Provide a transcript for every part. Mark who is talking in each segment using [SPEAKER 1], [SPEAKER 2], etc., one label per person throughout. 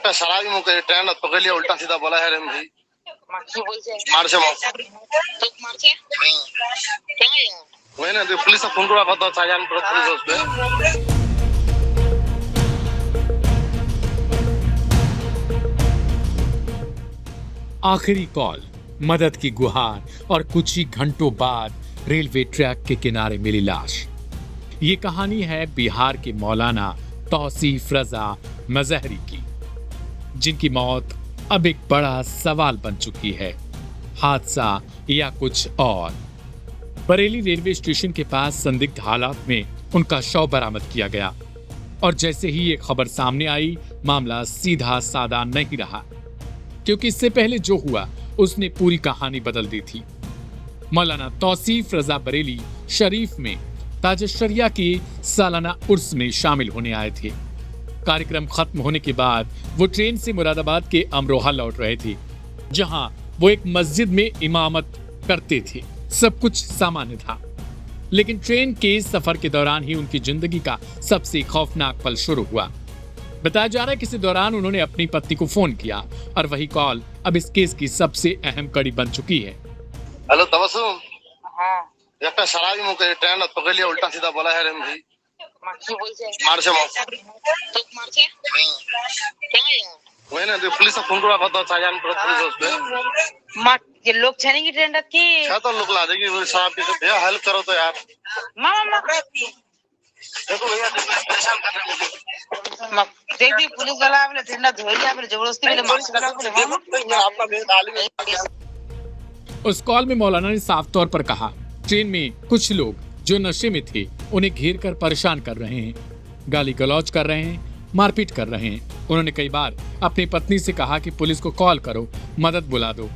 [SPEAKER 1] একটা সারাই মুখে ট্রেন পকেলিয়ে উল্টা সিধা বলা হ্যাঁ রে ভাই
[SPEAKER 2] কি বলছে
[SPEAKER 1] মারছে
[SPEAKER 2] তোক মারছে কেন
[SPEAKER 1] वही ना पुलिस फोन करा কথা চাইজান পুলিশ আসবে
[SPEAKER 3] आखिरी कॉल, मदद की गुहार और कुछ ही घंटों बाद रेलवे ट्रैक के किनारे मिली लाश। ये कहानी है बिहार के मौलाना तौसीफ रजा मजहरी की, जिनकी मौत अब एक बड़ा सवाल बन चुकी है। हादसा या कुछ और? बरेली रेलवे स्टेशन के पास संदिग्ध हालात में उनका शव बरामद किया गया और जैसे ही ये खबर सामने आई, मामला सीधा सादा नहीं रहा, क्योंकि इससे पहले जो हुआ उसने पूरी कहानी बदल दी थी। मौलाना तौसीफ रजा बरेली शरीफ में ताजशरिया के सालाना उर्स में शामिल होने आए थे। कार्यक्रम खत्म होने के बाद वो ट्रेन से मुरादाबाद के अमरोहा लौट रहे थे, जहां वो एक मस्जिद में इमामत करते थे। सब कुछ सामान्य था, लेकिन ट्रेन के सफर के दौरान ही उनकी जिंदगी का सबसे खौफनाक पल शुरू हुआ। बताया जा रहा है कि इसी दौरान उन्होंने अपनी पत्नी को फोन किया और वही कॉल अब इस केस की सबसे अहम कड़ी बन चुकी है।
[SPEAKER 1] हेलो तबस्सुम,
[SPEAKER 2] হ্যাঁ
[SPEAKER 1] একটা সারাই মুখে ট্রেন পকেলিয়ে উল্টা সিধা বলা হ্যাঁ রে ভাই
[SPEAKER 2] কি বলছে
[SPEAKER 1] মারছে
[SPEAKER 2] তোক মারছে কেন
[SPEAKER 1] वही ना पुलिस फोन करा কথা চাইজান पुलिस আসবে
[SPEAKER 2] ये लोग छने की ट्रेन रखी
[SPEAKER 1] क्या तो लोग ला देगी शराब पी के भैया हेल्प करो तो यार
[SPEAKER 2] मामा
[SPEAKER 1] देखो भैया परेशान कर रहे हैं
[SPEAKER 2] देख दी पुलिस वाला आपने ट्रेन धोई लिया फिर जबरदस्ती वाले मार
[SPEAKER 1] आपका बेटा आली
[SPEAKER 3] उस कॉल में मौलाना ने साफ तौर पर कहा, ट्रेन में कुछ लोग जो नशे में थे उन्हें घेर कर परेशान कर रहे हैं, गाली गलौज कर रहे हैं, मारपीट कर रहे हैं। उन्होंने कई बार अपनी पत्नी से कहा कि पुलिस को कॉल करो, मदद बुला दो।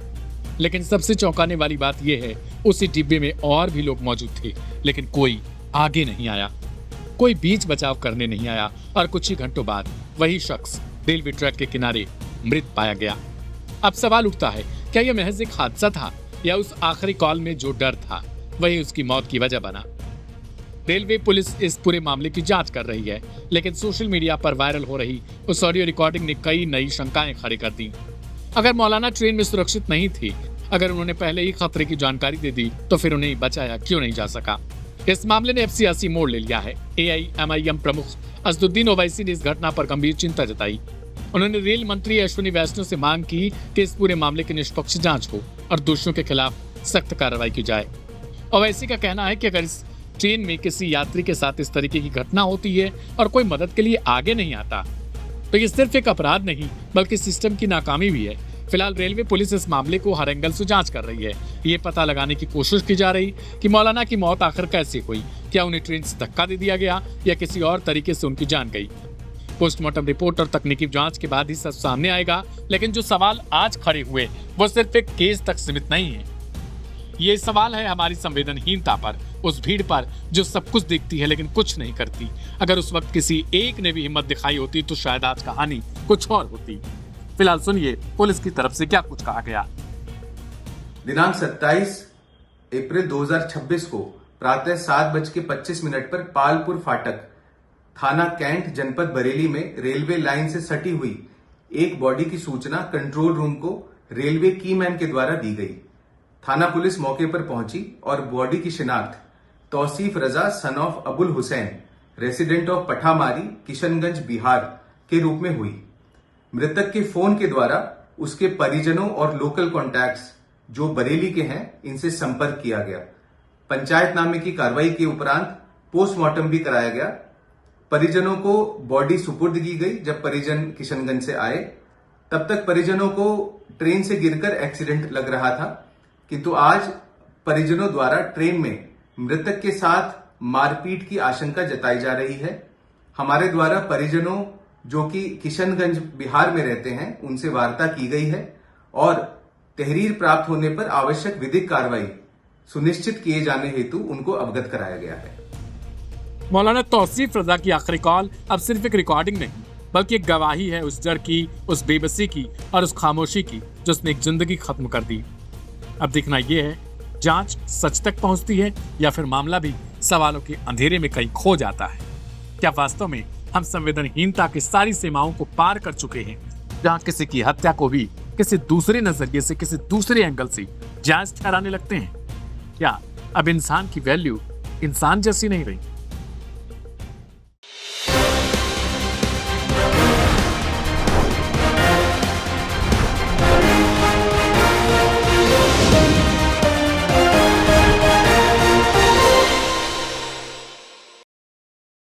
[SPEAKER 3] लेकिन सबसे चौंकाने वाली बात यह है, उसी डिब्बे में और भी लोग मौजूद थे, लेकिन कोई आगे नहीं आया, कोई बीच बचाव करने नहीं आया और कुछ ही घंटों बाद वही शख्स रेलवे ट्रैक के किनारे मृत पाया गया। अब सवाल उठता है, क्या यह महज एक हादसा था या उस आखिरी कॉल में जो डर था वही उसकी मौत की वजह बना? रेलवे पुलिस इस पूरे मामले की जांच कर रही है, लेकिन सोशल मीडिया पर वायरल हो रही उस ऑडियो रिकॉर्डिंग ने कई नई शंकाएं खड़ी कर दी। अगर मौलाना ट्रेन में सुरक्षित नहीं थे, अगर उन्होंने पहले ही खतरे की जानकारी दे दी, तो फिर उन्हें बचाया क्यों नहीं जा सका? इस मामले ने अब सियासी मोड़ ले लिया है। AIMIM प्रमुख असदुद्दीन ओवैसी ने इस घटना पर गंभीर चिंता जताई। उन्होंने रेल मंत्री अश्विनी वैष्णव से मांग की कि इस पूरे मामले की निष्पक्ष जांच हो और दोषियों के खिलाफ सख्त कार्रवाई की जाए। ओवैसी का कहना है कि अगर इस ट्रेन में किसी यात्री के साथ इस तरीके की घटना होती है और कोई मदद के लिए आगे नहीं आता, तो ये सिर्फ एक अपराध नहीं बल्कि सिस्टम की नाकामी भी है। फिलहाल रेलवे पुलिस इस मामले को हर एंगल से जांच कर रही है। ये पता लगाने की कोशिश की जा रही कि मौलाना की मौत आखिर कैसे हुई, क्या उन्हें ट्रेन से धक्का दे दिया गया या किसी और तरीके से उनकी जान गई। पोस्टमार्टम रिपोर्ट और तकनीकी जांच के बाद ही सब सामने आएगा, लेकिन जो सवाल आज खड़े हुए वो सिर्फ एक केस तक सीमित नहीं है। ये सवाल है हमारी संवेदनहीनता पर, उस भीड़ पर जो सब कुछ देखती है लेकिन कुछ नहीं करती। अगर उस वक्त किसी एक ने भी हिम्मत दिखाई होती तो शायद आज कहानी कुछ और होती। फिलहाल सुनिए पुलिस की तरफ से क्या कुछ कहा गया।
[SPEAKER 4] दिनांक 27 अप्रैल 2026 को प्रातः 7:25 पर पालपुर फाटक, थाना कैंट, जनपद बरेली में रेलवे लाइन से सटी हुई एक बॉडी की सूचना कंट्रोल रूम को रेलवे कीमैन के द्वारा दी गई। थाना पुलिस मौके पर पहुंची और बॉडी की शिनाख्त Tauseef Raza son of Abul Hussain, resident of Pathamari, Kishanganj, Bihar के रूप में हुई। मृतक के फोन के द्वारा उसके परिजनों और लोकल कॉन्टैक्ट्स जो बरेली के हैं इनसे संपर्क किया गया। पंचायतनामे की कार्रवाई के उपरांत पोस्टमार्टम भी कराया गया। परिजनों को बॉडी सुपुर्द की गई। जब परिजन किशनगंज से आए तब तक परिजनों को ट्रेन से गिरकर एक्सीडेंट लग रहा था, किंतु आज परिजनों द्वारा ट्रेन में मृतक के साथ मारपीट की आशंका जताई जा रही है। हमारे द्वारा परिजनों जो कि किशनगंज बिहार में रहते हैं उनसे वार्ता की गई है और तहरीर प्राप्त होने पर आवश्यक विधिक कार्रवाई सुनिश्चित किए जाने हेतु उनको अवगत कराया गया है।
[SPEAKER 3] मौलाना तौसीफ रजा की आखिरी कॉल अब सिर्फ एक रिकॉर्डिंग नहीं बल्कि एक गवाही है उस डर की, उस बेबसी की और उस खामोशी की जिसने एक जिंदगी खत्म कर दी। अब देखना यह है जांच सच तक पहुंचती है या फिर मामला भी सवालों के अंधेरे में कहीं खो जाता है। क्या वास्तव में हम संवेदनहीनता की सारी सीमाओं को पार कर चुके हैं जहां किसी की हत्या को भी किसी दूसरे नजरिए से, किसी दूसरे एंगल से जायज ठहराने लगते हैं। क्या अब इंसान की वैल्यू इंसान जैसी नहीं रही?